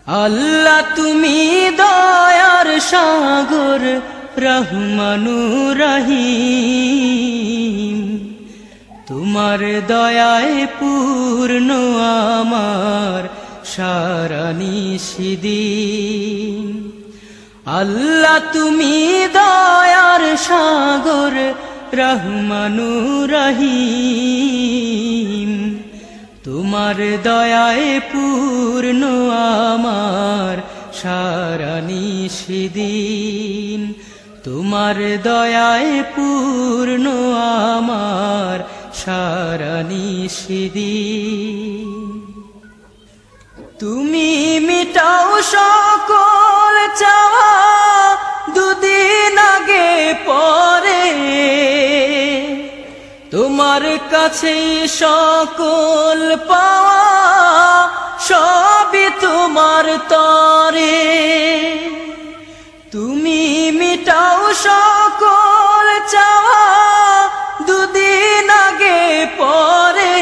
আল্লাহ তুমি দয়ার সাগর রহমানুর রহিম, তোমার দয়ায় পূর্ণ আমার সারা নিশিদিন। আল্লাহ তুমি দয়ার সাগর রহমানুর রহিম, তোমার দয়ায় পূর্ণ আমার সারা নিশিদিন। তোমার দয়ায় পূর্ণ আমার সারা নিশিদিন। তুমি মিটাও সকল চাওয়া দুদিন আগে পরে, তোমার কাছে সকল পাওয়া সবই তোমার তরে। তুমি মিটাও সকল চাওয়া দুদিন আগে পরে,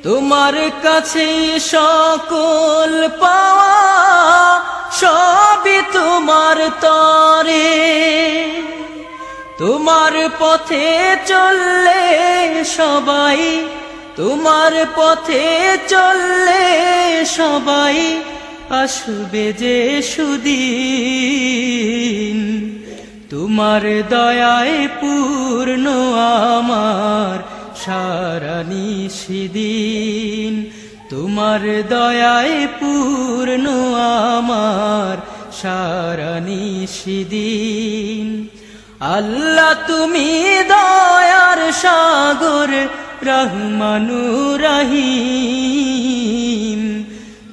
তোমার কাছে সকল পাওয়া সবই তোমার তরে। তোমার পথে চললে সবাই, তোমার পথে চললে সবাই আসবে যে সুদিন। তোমার দয়ায় পূর্ণ আমার সারা নিশিদিন। তোমার দয়ায় পূর্ণ আমার সারা নিশিদিন। আল্লাহ তুমি দয়ার সাগর রহমানুর রহিম,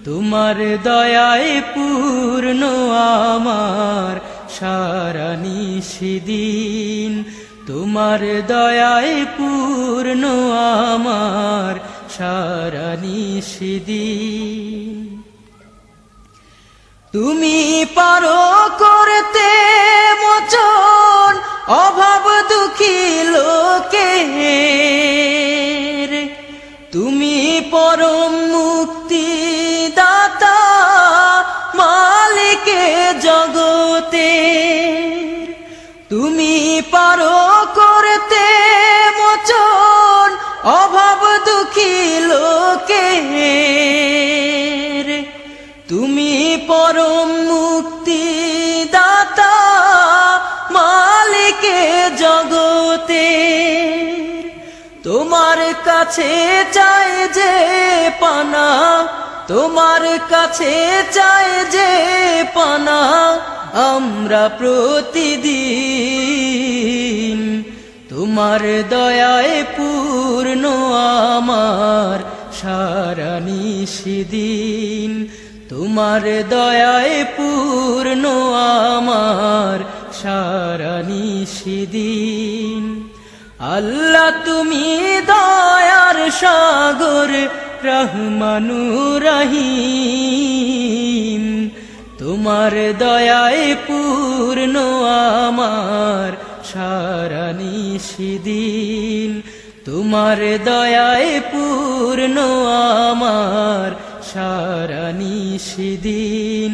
তোমার দয়ায় পূর্ণ আমার সারা নিশিদিন। তোমার দয়ায় পূর্ণ আমার সারা নিশিদিন। তুমি পারো করতে মোচন অভাব দুঃখী লোকের, তুমি পরম মুক্তি দাতা মালিকে জগতের। তুমি পারো করতে মোচন অভাব দুঃখী লোকের, তুমি পরম মুক্তি দাতা মালিকে জগতের। তোমার কাছে চাই যে পানা, তোমার কাছে চাই যে পানা আমরা প্রতিদিন। তোমার দয়ায় পূর্ণ আমার সারা নিশিদিন। তোমার দয়ায় পূর্ণ আমার সারা নিশিদিন। আল্লাহ তুমি দয়ার সাগর রহমানুর রহিম, তোমার দয়ায় পূর্ণ আমার সারা নিশিদিন। তোমার দয়ায় পূর্ণ আমার সারা নিশিদিন।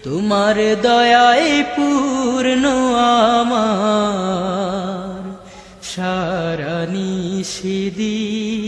তোমার দয়ায় পূর্ণ আমার সারা নিশিদিন।